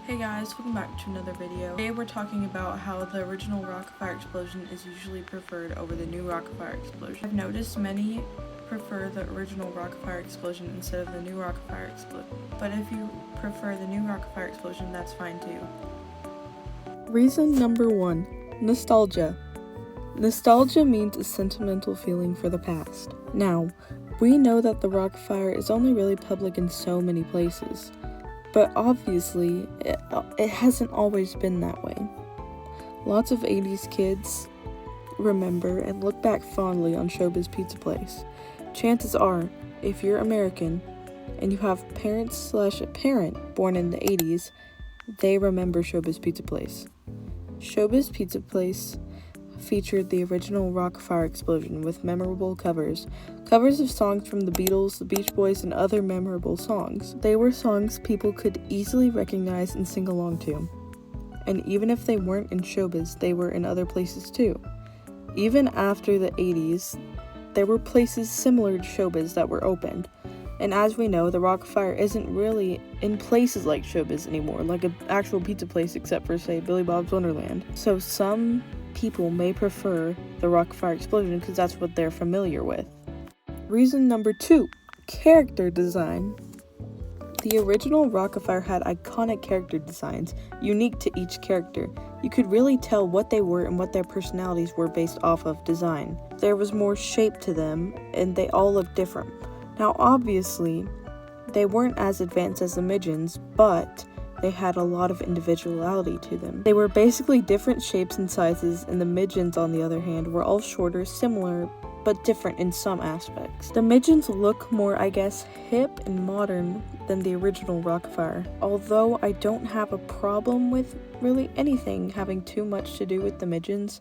Hey guys, welcome back to another video. Today we're talking about how the original Rockafire Explosion is usually preferred over the new Rockafire Explosion. I've noticed many prefer the original Rockafire Explosion instead of the new Rockafire Explosion, but if you prefer the new Rockafire Explosion, that's fine too. Reason number 1, nostalgia. Nostalgia means a sentimental feeling for the past. Now, we know that the Rockafire is only really public in so many places. But obviously, it hasn't always been that way. Lots of 80s kids remember and look back fondly on Showbiz Pizza Place. Chances are, if you're American and you have parents/a parent born in the 80s, they remember Showbiz Pizza Place. Showbiz Pizza Place featured the original Rockafire Explosion with memorable covers of songs from the Beatles, the Beach Boys, and other memorable songs. They were songs people could easily recognize and sing along to. And even if they weren't in showbiz, they were in other places too. Even after the 80s, there were places similar to showbiz that were opened. And as we know, the Rockafire isn't really in places like showbiz anymore, like an actual pizza place except for, say, Billy Bob's Wonderland. So some people may prefer the Rockafire Explosion because that's what they're familiar with. Reason number 2, character design. The original Rockafire had iconic character designs, unique to each character. You could really tell what they were and what their personalities were based off of design. There was more shape to them, and they all looked different. Now, obviously, they weren't as advanced as the Midgens, but they had a lot of individuality to them. They were basically different shapes and sizes, and the Midgens, on the other hand, were all shorter, similar, but different in some aspects. The Midgens look more, I guess, hip and modern than the original Rockafire. Although I don't have a problem with really anything having too much to do with the Midgens,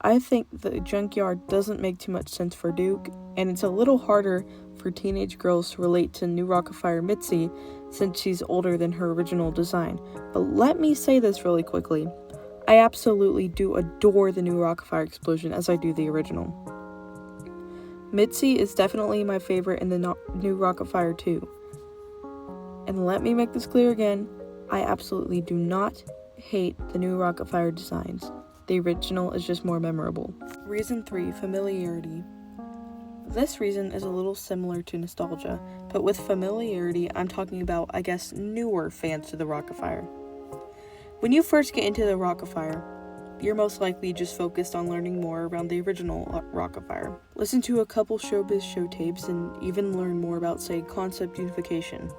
I think the junkyard doesn't make too much sense for Duke, and it's a little harder for teenage girls to relate to new Rockafire Mitzi since she's older than her original design. But let me say this really quickly. I absolutely do adore the new Rockafire Explosion as I do the original. Mitzi is definitely my favorite in the new Rockafire too. And let me make this clear again, I absolutely do not hate the new Rockafire designs. The original is just more memorable. Reason 3, familiarity. This reason is a little similar to nostalgia, but with familiarity, I'm talking about, I guess, newer fans to the Rockafire. When you first get into the Rockafire, you're most likely just focused on learning more around the original Rockafire. Listen to a couple showbiz show tapes and even learn more about, say, concept unification.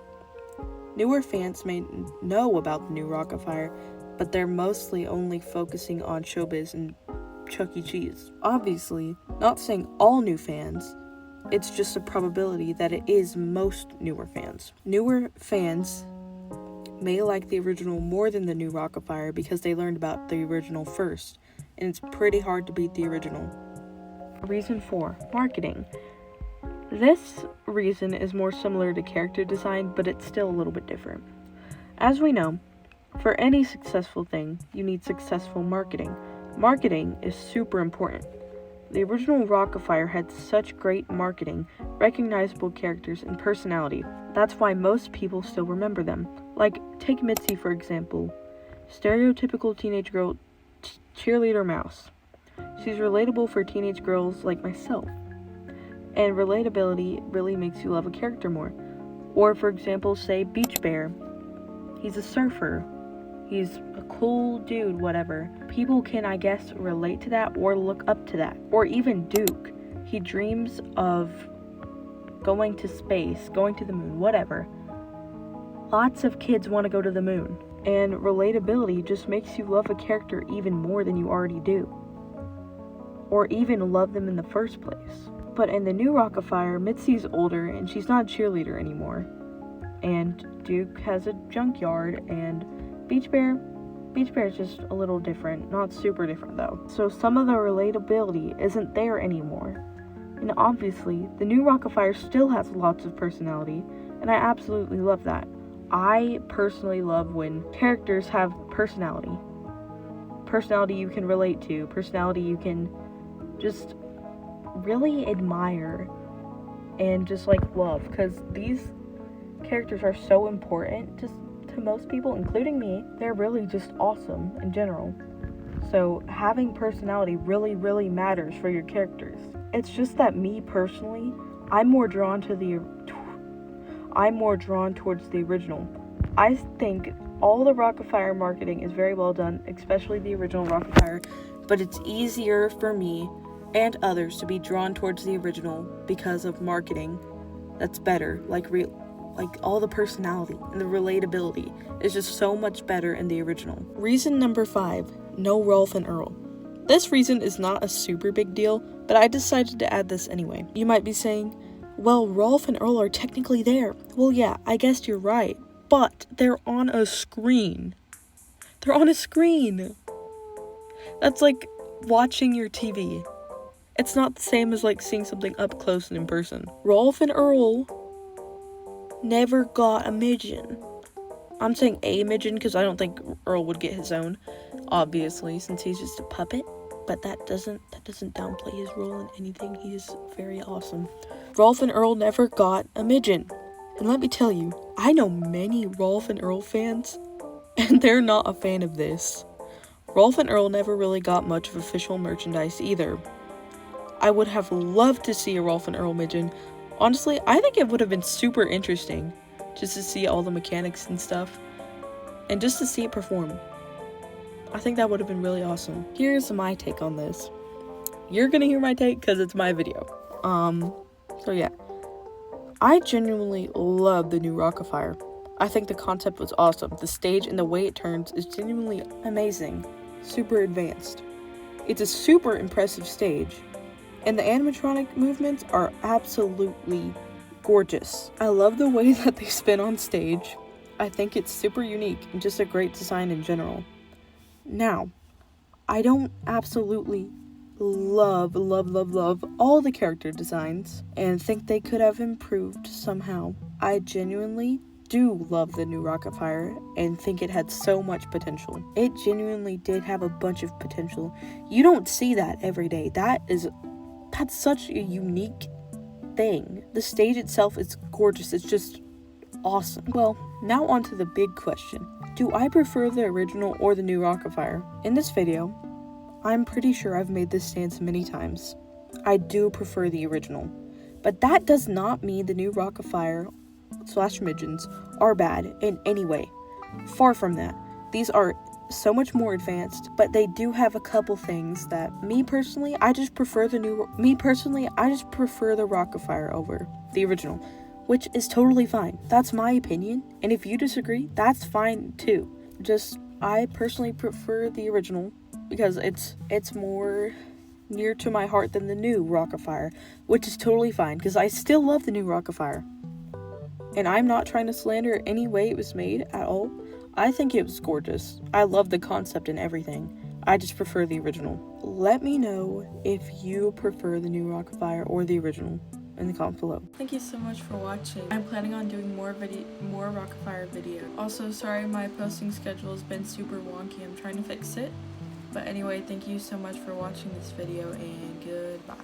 Newer fans may know about the new Rockafire, but they're mostly only focusing on showbiz and Chuck E. Cheese. Obviously, not saying all new fans, it's just a probability that it is most newer fans. Newer fans may like the original more than the new Rockafire because they learned about the original first, and it's pretty hard to beat the original. Reason 4, marketing. This reason is more similar to character design, but it's still a little bit different. As we know, for any successful thing, you need successful marketing. Marketing is super important. The original Rockafire had such great marketing, recognizable characters, and personality. That's why most people still remember them. Like, take Mitzi for example. Stereotypical teenage girl, cheerleader mouse. She's relatable for teenage girls like myself. And relatability really makes you love a character more. Or for example, say Beach Bear. He's a surfer. He's a cool dude, whatever. People can, I guess, relate to that or look up to that. Or even Duke. He dreams of going to space, going to the moon, whatever. Lots of kids want to go to the moon. And relatability just makes you love a character even more than you already do. Or even love them in the first place. But in the new Rockafire, Mitzi's older and she's not a cheerleader anymore. And Duke has a junkyard, and Beach Bear is just a little different, not super different though. So some of the relatability isn't there anymore. And obviously, the new Rockafire still has lots of personality, and I absolutely love that. I personally love when characters have personality. Personality you can relate to, personality you can just really admire and just like love, because these characters are so important to to most people, including me, they're really just awesome in general. So having personality really, really matters for your characters. It's just that me personally, I'm more drawn towards the original. I think all the Rockafire marketing is very well done, especially the original Rockafire, but it's easier for me and others to be drawn towards the original because of marketing that's better, like all the personality and the relatability is just so much better in the original. Reason number 5, no Rolf and Earl. This reason is not a super big deal, but I decided to add this anyway. You might be saying, well, Rolf and Earl are technically there. Well, yeah, I guess you're right, but they're on a screen. They're on a screen. That's like watching your TV. It's not the same as like seeing something up close and in person. Rolf and Earl never got a midget. I'm saying a midget because I don't think Earl would get his own, obviously, since he's just a puppet. But that doesn't downplay his role in anything. He is very awesome. Rolf and Earl never got a midget. And let me tell you, I know many Rolf and Earl fans, and they're not a fan of this. Rolf and Earl never really got much of official merchandise either. I would have loved to see a Rolf and Earl midget. Honestly, I think it would have been super interesting just to see all the mechanics and stuff, and just to see it perform. I think that would have been really awesome. Here's my take on this. You're gonna hear my take because it's my video. So yeah. I genuinely love the new Rockafire. I think the concept was awesome. The stage and the way it turns is genuinely amazing. Super advanced. It's a super impressive stage. And the animatronic movements are absolutely gorgeous. I love the way that they spin on stage. I think it's super unique and just a great design in general. Now, I don't absolutely love all the character designs and think they could have improved somehow. I genuinely do love the new Rockafire and think it had so much potential. It genuinely did have a bunch of potential. You don't see that every day. That's such a unique thing. The stage itself is gorgeous. It's just awesome. Well, now on to the big question. Do I prefer the original or the new Rockafire? In this video, I'm pretty sure I've made this stance many times. I do prefer the original. But that does not mean the new Rockafire / midgets are bad in any way. Far from that. These are so much more advanced, but they do have a couple things that me personally, I just prefer the Rockafire over the original, which is totally fine. That's my opinion, and if you disagree, that's fine too. I personally prefer the original because it's more near to my heart than the new Rockafire, which is totally fine because I still love the new Rockafire. And I'm not trying to slander any way it was made at all. I think it was gorgeous. I love the concept and everything. I just prefer the original. Let me know if you prefer the new Rockafire or the original in the comments below. Thank you so much for watching. I'm planning on doing more Rockafire videos. Also, sorry my posting schedule has been super wonky. I'm trying to fix it. But anyway, thank you so much for watching this video, and goodbye.